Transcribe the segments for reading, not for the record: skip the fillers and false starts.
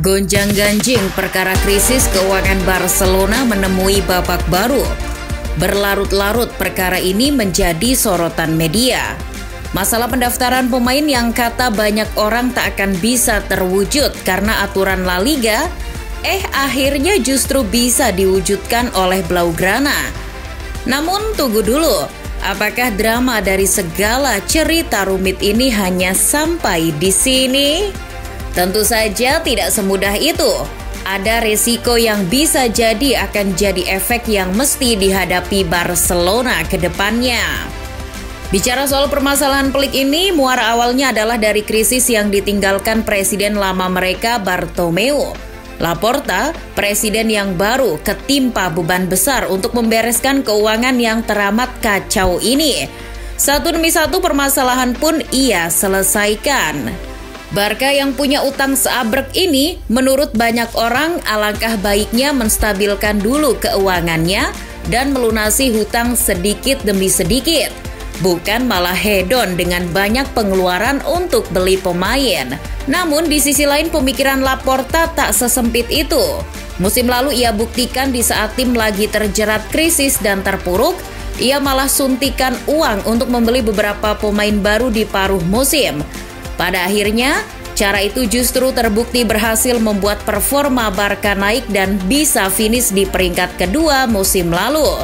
Gonjang-ganjing perkara krisis keuangan Barcelona menemui babak baru. Berlarut-larut perkara ini menjadi sorotan media. Masalah pendaftaran pemain yang kata banyak orang tak akan bisa terwujud karena aturan La Liga, akhirnya justru bisa diwujudkan oleh Blaugrana. Namun tunggu dulu, apakah drama dari segala cerita rumit ini hanya sampai di sini? Tentu saja tidak semudah itu. Ada resiko yang bisa jadi akan jadi efek yang mesti dihadapi Barcelona ke depannya. Bicara soal permasalahan pelik ini, muara awalnya adalah dari krisis yang ditinggalkan presiden lama mereka Bartomeu. Laporta, presiden yang baru, ketimpa beban besar untuk membereskan keuangan yang teramat kacau ini. Satu demi satu permasalahan pun ia selesaikan. Barca yang punya utang seabrek ini, menurut banyak orang alangkah baiknya menstabilkan dulu keuangannya dan melunasi hutang sedikit demi sedikit. Bukan malah hedon dengan banyak pengeluaran untuk beli pemain. Namun di sisi lain pemikiran Laporta tak sesempit itu. Musim lalu ia buktikan di saat tim lagi terjerat krisis dan terpuruk, ia malah suntikan uang untuk membeli beberapa pemain baru di paruh musim. Pada akhirnya, cara itu justru terbukti berhasil membuat performa Barca naik dan bisa finish di peringkat kedua musim lalu.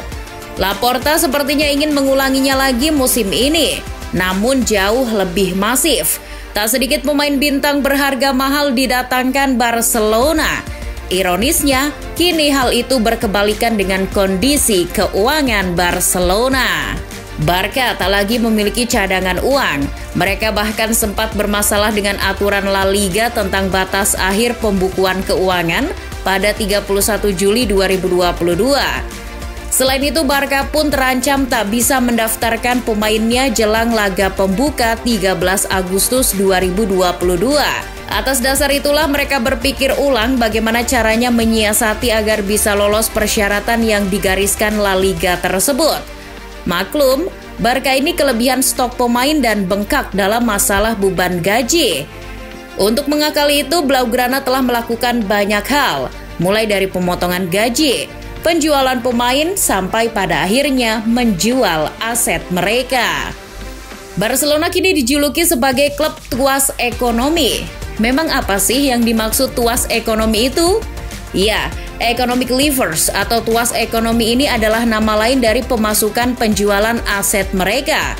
Laporta sepertinya ingin mengulanginya lagi musim ini, namun jauh lebih masif. Tak sedikit pemain bintang berharga mahal didatangkan Barcelona. Ironisnya, kini hal itu berkebalikan dengan kondisi keuangan Barcelona. Barca tak lagi memiliki cadangan uang. Mereka bahkan sempat bermasalah dengan aturan La Liga tentang batas akhir pembukuan keuangan pada 31 Juli 2022. Selain itu, Barca pun terancam tak bisa mendaftarkan pemainnya jelang laga pembuka 13 Agustus 2022. Atas dasar itulah mereka berpikir ulang bagaimana caranya menyiasati agar bisa lolos persyaratan yang digariskan La Liga tersebut. Maklum, Barca ini kelebihan stok pemain dan bengkak dalam masalah beban gaji. Untuk mengakali itu, Blaugrana telah melakukan banyak hal, mulai dari pemotongan gaji, penjualan pemain, sampai pada akhirnya menjual aset mereka. Barcelona kini dijuluki sebagai klub tuas ekonomi. Memang apa sih yang dimaksud tuas ekonomi itu? Ya, economic levers atau tuas ekonomi ini adalah nama lain dari pemasukan penjualan aset mereka.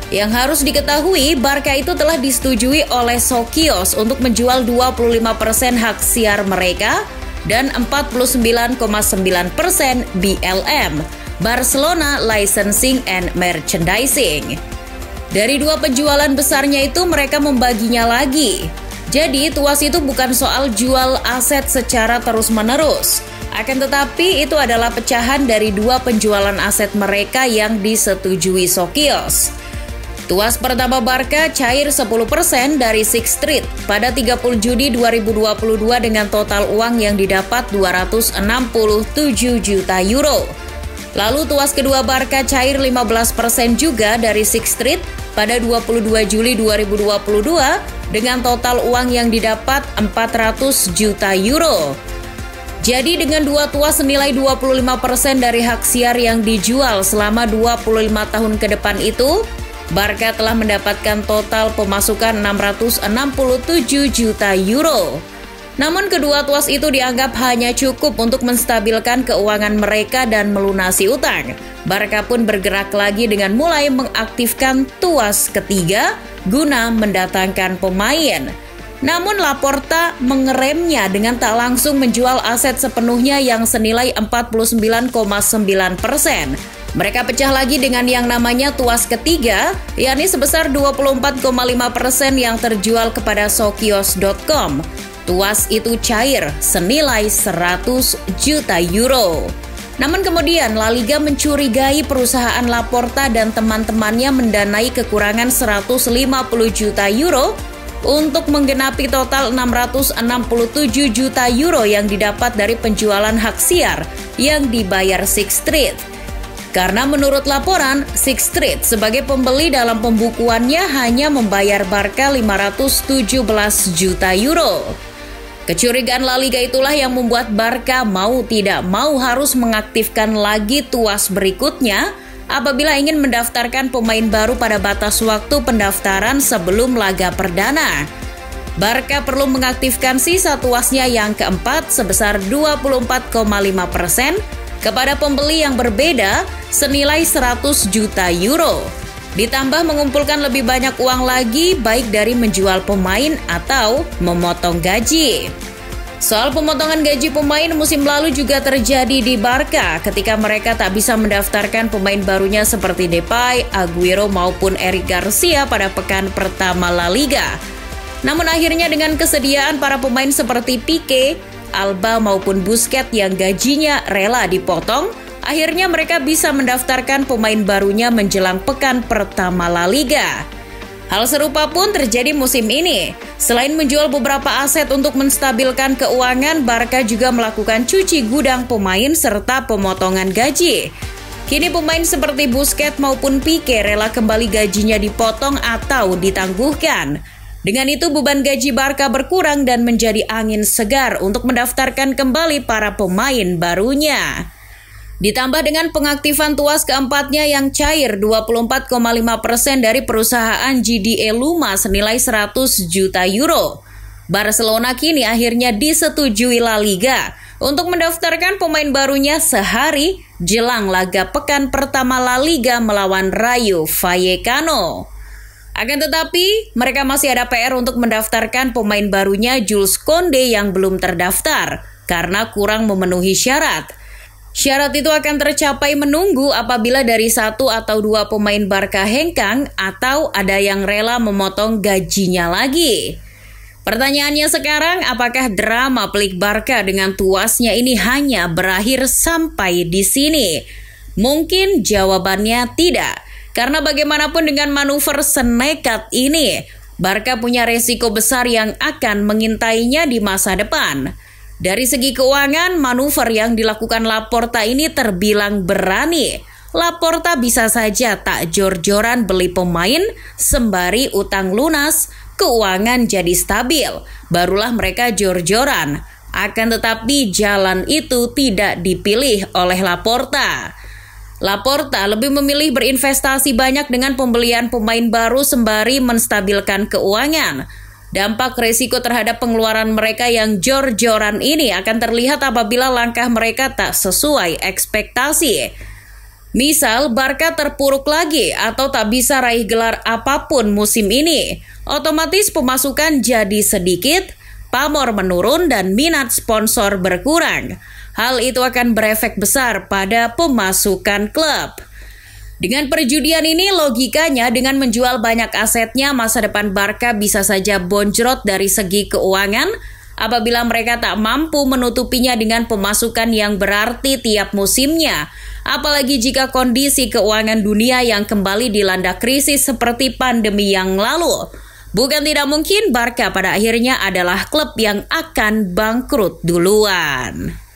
Yang harus diketahui, Barca itu telah disetujui oleh Socios untuk menjual 25% hak siar mereka dan 49,9% BLM, Barcelona Licensing and Merchandising. Dari dua penjualan besarnya itu mereka membaginya lagi. Jadi, tuas itu bukan soal jual aset secara terus-menerus. Akan tetapi, itu adalah pecahan dari dua penjualan aset mereka yang disetujui Socios. Tuas pertama Barca cair 10% dari Sixth Street pada 30 Juni 2022 dengan total uang yang didapat 267 juta euro. Lalu tuas kedua Barca cair 15% juga dari Sixth Street pada 22 Juli 2022 dengan total uang yang didapat 400 juta euro. Jadi dengan dua tuas senilai 25% dari hak siar yang dijual selama 25 tahun ke depan itu, Barca telah mendapatkan total pemasukan 667 juta euro. Namun kedua tuas itu dianggap hanya cukup untuk menstabilkan keuangan mereka dan melunasi utang. Barca pun bergerak lagi dengan mulai mengaktifkan tuas ketiga guna mendatangkan pemain. Namun Laporta mengeremnya dengan tak langsung menjual aset sepenuhnya yang senilai 49,9%. Mereka pecah lagi dengan yang namanya tuas ketiga, yakni sebesar 24,5% yang terjual kepada Socios.com. Tuas itu cair senilai 100 juta euro. Namun kemudian La Liga mencurigai perusahaan Laporta dan teman-temannya mendanai kekurangan 150 juta euro untuk menggenapi total 667 juta euro yang didapat dari penjualan hak siar yang dibayar Sixth Street. Karena menurut laporan, Sixth Street sebagai pembeli dalam pembukuannya hanya membayar Barca 517 juta euro. Kecurigaan La Liga itulah yang membuat Barca mau tidak mau harus mengaktifkan lagi tuas berikutnya apabila ingin mendaftarkan pemain baru pada batas waktu pendaftaran sebelum laga perdana. Barca perlu mengaktifkan sisa tuasnya yang keempat sebesar 24,5% kepada pembeli yang berbeda senilai 100 juta euro. Ditambah mengumpulkan lebih banyak uang lagi baik dari menjual pemain atau memotong gaji. Soal pemotongan gaji pemain musim lalu juga terjadi di Barca ketika mereka tak bisa mendaftarkan pemain barunya seperti Depay, Aguero maupun Eric Garcia pada pekan pertama La Liga. Namun akhirnya dengan kesediaan para pemain seperti Pique, Alba maupun Busquets yang gajinya rela dipotong, akhirnya mereka bisa mendaftarkan pemain barunya menjelang pekan pertama La Liga. Hal serupa pun terjadi musim ini. Selain menjual beberapa aset untuk menstabilkan keuangan, Barca juga melakukan cuci gudang pemain serta pemotongan gaji. Kini pemain seperti Busquets maupun Pique rela kembali gajinya dipotong atau ditangguhkan. Dengan itu beban gaji Barca berkurang dan menjadi angin segar untuk mendaftarkan kembali para pemain barunya. Ditambah dengan pengaktifan tuas keempatnya yang cair 24,5% dari perusahaan GDE Luma senilai 100 juta euro. Barcelona kini akhirnya disetujui La Liga untuk mendaftarkan pemain barunya sehari jelang laga pekan pertama La Liga melawan Rayo Vallecano. Akan tetapi, mereka masih ada PR untuk mendaftarkan pemain barunya Jules Koundé yang belum terdaftar karena kurang memenuhi syarat. Syarat itu akan tercapai menunggu apabila dari 1 atau 2 pemain Barca hengkang atau ada yang rela memotong gajinya lagi. Pertanyaannya sekarang, apakah drama pelik Barca dengan tuasnya ini hanya berakhir sampai di sini? Mungkin jawabannya tidak, karena bagaimanapun dengan manuver senekat ini, Barca punya resiko besar yang akan mengintainya di masa depan. Dari segi keuangan, manuver yang dilakukan Laporta ini terbilang berani. Laporta bisa saja tak jor-joran beli pemain, sembari utang lunas, keuangan jadi stabil. Barulah mereka jor-joran. Akan tetapi jalan itu tidak dipilih oleh Laporta. Laporta lebih memilih berinvestasi banyak dengan pembelian pemain baru sembari menstabilkan keuangan. Dampak resiko terhadap pengeluaran mereka yang jor-joran ini akan terlihat apabila langkah mereka tak sesuai ekspektasi. Misal, Barca terpuruk lagi atau tak bisa raih gelar apapun musim ini. Otomatis pemasukan jadi sedikit, pamor menurun dan minat sponsor berkurang. Hal itu akan berefek besar pada pemasukan klub. Dengan perjudian ini logikanya dengan menjual banyak asetnya masa depan Barca bisa saja bonjrot dari segi keuangan apabila mereka tak mampu menutupinya dengan pemasukan yang berarti tiap musimnya. Apalagi jika kondisi keuangan dunia yang kembali dilanda krisis seperti pandemi yang lalu. Bukan tidak mungkin Barca pada akhirnya adalah klub yang akan bangkrut duluan.